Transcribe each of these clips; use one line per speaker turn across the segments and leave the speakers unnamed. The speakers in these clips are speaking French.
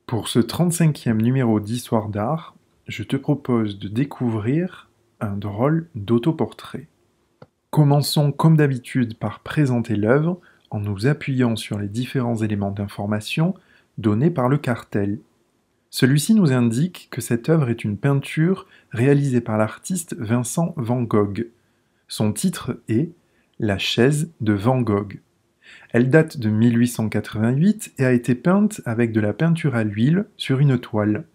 Pour ce 35e numéro d'Histoire d'art, je te propose de découvrir un drôle d'autoportrait. Commençons comme d'habitude par présenter l'œuvre en nous appuyant sur les différents éléments d'information donnés par le cartel. Celui-ci nous indique que cette œuvre est une peinture réalisée par l'artiste Vincent van Gogh. Son titre est La chaise de Van Gogh. Elle date de 1888 et a été peinte avec de la peinture à l'huile sur une toile.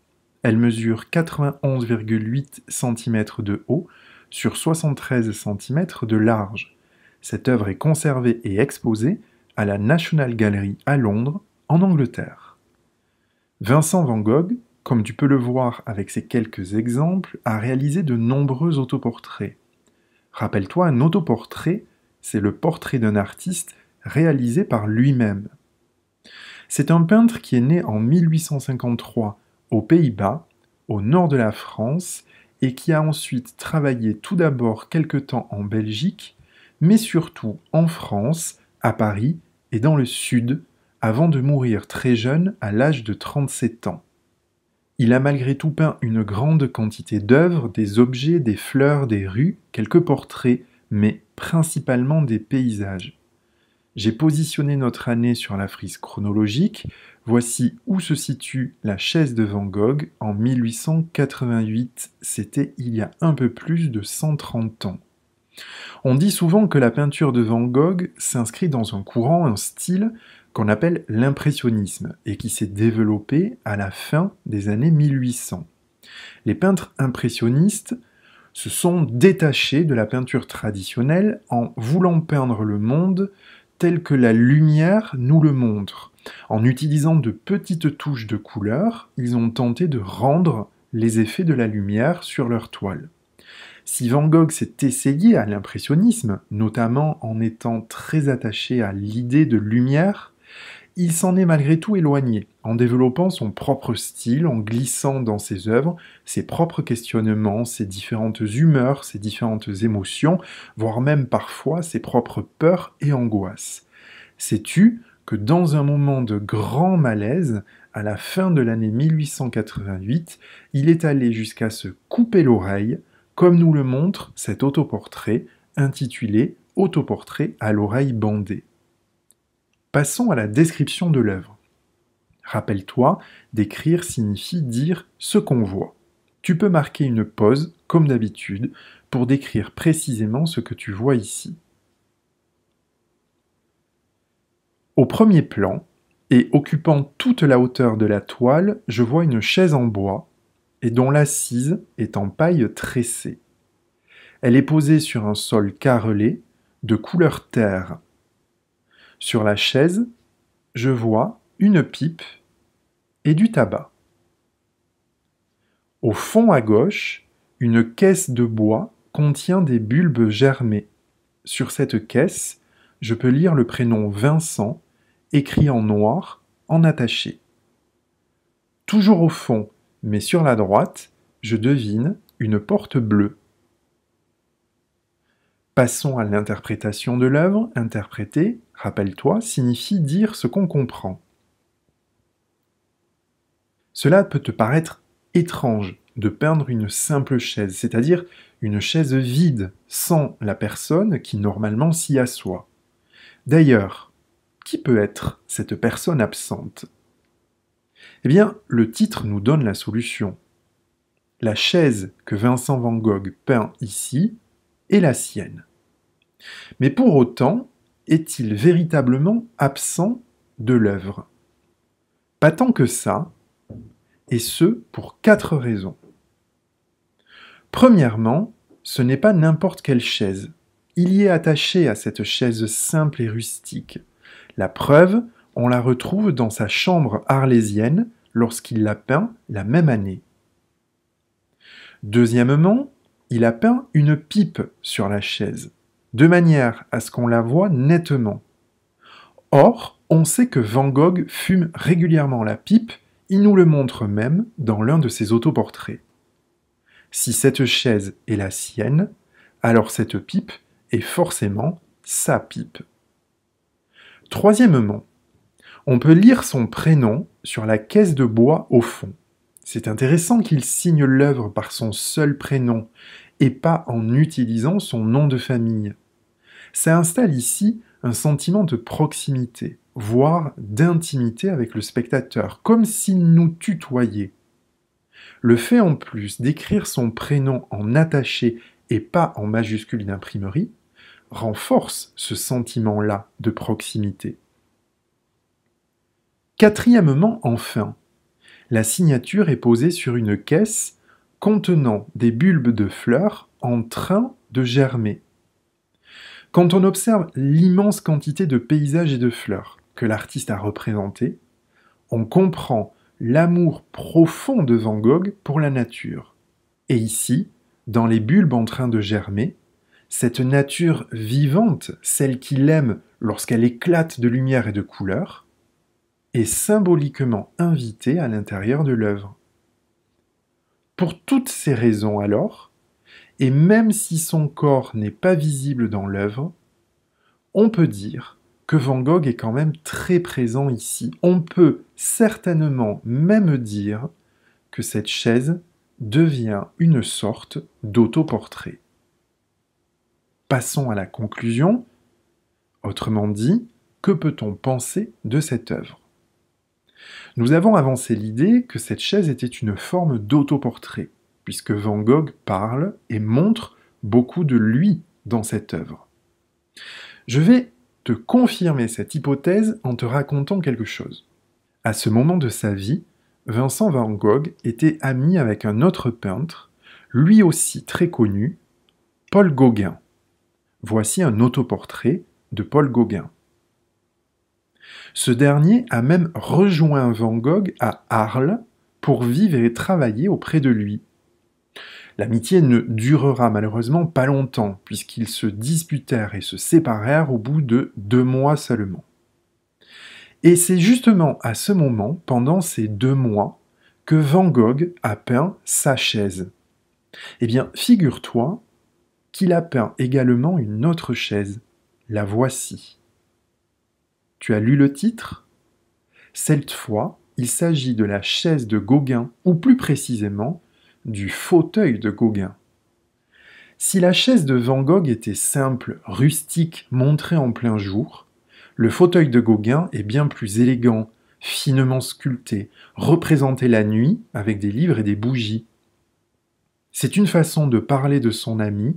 Elle mesure 91,8 cm de haut sur 73 cm de large. Cette œuvre est conservée et exposée à la National Gallery à Londres, en Angleterre. Vincent van Gogh, comme tu peux le voir avec ces quelques exemples, a réalisé de nombreux autoportraits. Rappelle-toi, un autoportrait, c'est le portrait d'un artiste réalisé par lui-même. C'est un peintre qui est né en 1853 aux Pays-Bas, au nord de la France, et qui a ensuite travaillé tout d'abord quelque temps en Belgique, mais surtout en France, à Paris et dans le Sud, avant de mourir très jeune à l'âge de 37 ans. Il a malgré tout peint une grande quantité d'œuvres, des objets, des fleurs, des rues, quelques portraits, mais principalement des paysages. J'ai positionné notre année sur la frise chronologique. Voici où se situe la chaise de Van Gogh en 1888. C'était il y a un peu plus de 130 ans. On dit souvent que la peinture de Van Gogh s'inscrit dans un courant, un style qu'on appelle l'impressionnisme et qui s'est développé à la fin des années 1800. Les peintres impressionnistes se sont détachés de la peinture traditionnelle en voulant peindre le monde tel que la lumière nous le montre. En utilisant de petites touches de couleur, ils ont tenté de rendre les effets de la lumière sur leur toile. Si Van Gogh s'est essayé à l'impressionnisme, notamment en étant très attaché à l'idée de lumière, il s'en est malgré tout éloigné, en développant son propre style, en glissant dans ses œuvres ses propres questionnements, ses différentes humeurs, ses différentes émotions, voire même parfois ses propres peurs et angoisses. Sais-tu que dans un moment de grand malaise, à la fin de l'année 1888, il est allé jusqu'à se couper l'oreille, comme nous le montre cet autoportrait intitulé Autoportrait à l'oreille bandée. Passons à la description de l'œuvre. Rappelle-toi, décrire signifie dire ce qu'on voit. Tu peux marquer une pause, comme d'habitude, pour décrire précisément ce que tu vois ici. Au premier plan, et occupant toute la hauteur de la toile, je vois une chaise en bois, et dont l'assise est en paille tressée. Elle est posée sur un sol carrelé, de couleur terre. Sur la chaise, je vois une pipe et du tabac. Au fond à gauche, une caisse de bois contient des bulbes germés. Sur cette caisse, je peux lire le prénom Vincent, écrit en noir, en attaché. Toujours au fond, mais sur la droite, je devine une porte bleue. Passons à l'interprétation de l'œuvre. Interpréter, rappelle-toi, signifie dire ce qu'on comprend. Cela peut te paraître étrange de peindre une simple chaise, c'est-à-dire une chaise vide, sans la personne qui normalement s'y assoit. D'ailleurs, qui peut être cette personne absente? Eh bien, le titre nous donne la solution. La chaise que Vincent van Gogh peint ici est la sienne. Mais pour autant, est-il véritablement absent de l'œuvre? Pas tant que ça, et ce pour 4 raisons. Premièrement, ce n'est pas n'importe quelle chaise. Il y est attaché à cette chaise simple et rustique. La preuve, on la retrouve dans sa chambre arlésienne lorsqu'il l'a peint la même année. Deuxièmement, il a peint une pipe sur la chaise, de manière à ce qu'on la voie nettement. Or, on sait que Van Gogh fume régulièrement la pipe, il nous le montre même dans l'un de ses autoportraits. Si cette chaise est la sienne, alors cette pipe est forcément sa pipe. Troisièmement, On peut lire son prénom sur la caisse de bois au fond. C'est intéressant qu'il signe l'œuvre par son seul prénom et pas en utilisant son nom de famille. Ça installe ici un sentiment de proximité, voire d'intimité avec le spectateur, comme s'il nous tutoyait. Le fait en plus d'écrire son prénom en attaché et pas en majuscule d'imprimerie renforce ce sentiment-là de proximité. Quatrièmement, enfin, la signature est posée sur une caisse contenant des bulbes de fleurs en train de germer. Quand on observe l'immense quantité de paysages et de fleurs que l'artiste a représentés, on comprend l'amour profond de Van Gogh pour la nature. Et ici, dans les bulbes en train de germer, cette nature vivante, celle qu'il aime lorsqu'elle éclate de lumière et de couleurs, est symboliquement invitée à l'intérieur de l'œuvre. Pour toutes ces raisons alors, et même si son corps n'est pas visible dans l'œuvre, on peut dire que Van Gogh est quand même très présent ici. On peut certainement même dire que cette chaise devient une sorte d'autoportrait. Passons à la conclusion. Autrement dit, que peut-on penser de cette œuvre ? Nous avons avancé l'idée que cette chaise était une forme d'autoportrait, puisque Van Gogh parle et montre beaucoup de lui dans cette œuvre. Je vais te confirmer cette hypothèse en te racontant quelque chose. À ce moment de sa vie, Vincent van Gogh était ami avec un autre peintre, lui aussi très connu, Paul Gauguin. Voici un autoportrait de Paul Gauguin. Ce dernier a même rejoint Van Gogh à Arles pour vivre et travailler auprès de lui. L'amitié ne durera malheureusement pas longtemps, puisqu'ils se disputèrent et se séparèrent au bout de 2 mois seulement. Et c'est justement à ce moment, pendant ces 2 mois, que Van Gogh a peint sa chaise. Eh bien, figure-toi qu'il a peint également une autre chaise. La voici. Tu as lu le titre ? Cette fois, il s'agit de la chaise de Gauguin, ou plus précisément, du fauteuil de Gauguin. Si la chaise de Van Gogh était simple, rustique, montrée en plein jour, le fauteuil de Gauguin est bien plus élégant, finement sculpté, représenté la nuit avec des livres et des bougies. C'est une façon de parler de son ami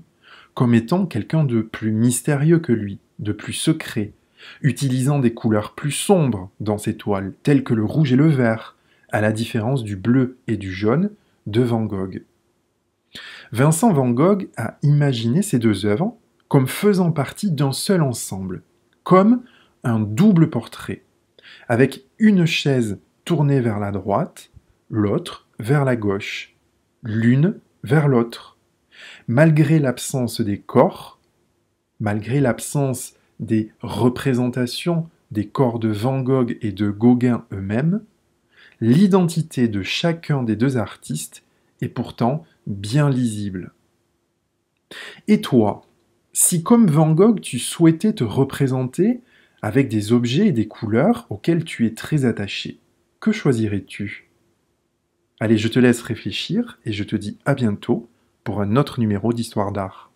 comme étant quelqu'un de plus mystérieux que lui, de plus secret, utilisant des couleurs plus sombres dans ses toiles, telles que le rouge et le vert, à la différence du bleu et du jaune de Van Gogh. Vincent van Gogh a imaginé ces 2 œuvres comme faisant partie d'un seul ensemble, comme un double portrait, avec une chaise tournée vers la droite, l'autre vers la gauche, l'une vers l'autre. Malgré l'absence des corps, malgré l'absence des représentations des corps de Van Gogh et de Gauguin eux-mêmes, l'identité de chacun des 2 artistes est pourtant bien lisible. Et toi, si comme Van Gogh tu souhaitais te représenter avec des objets et des couleurs auxquels tu es très attaché, que choisirais-tu ? Allez, je te laisse réfléchir et je te dis à bientôt pour un autre numéro d'Histoire d'Art.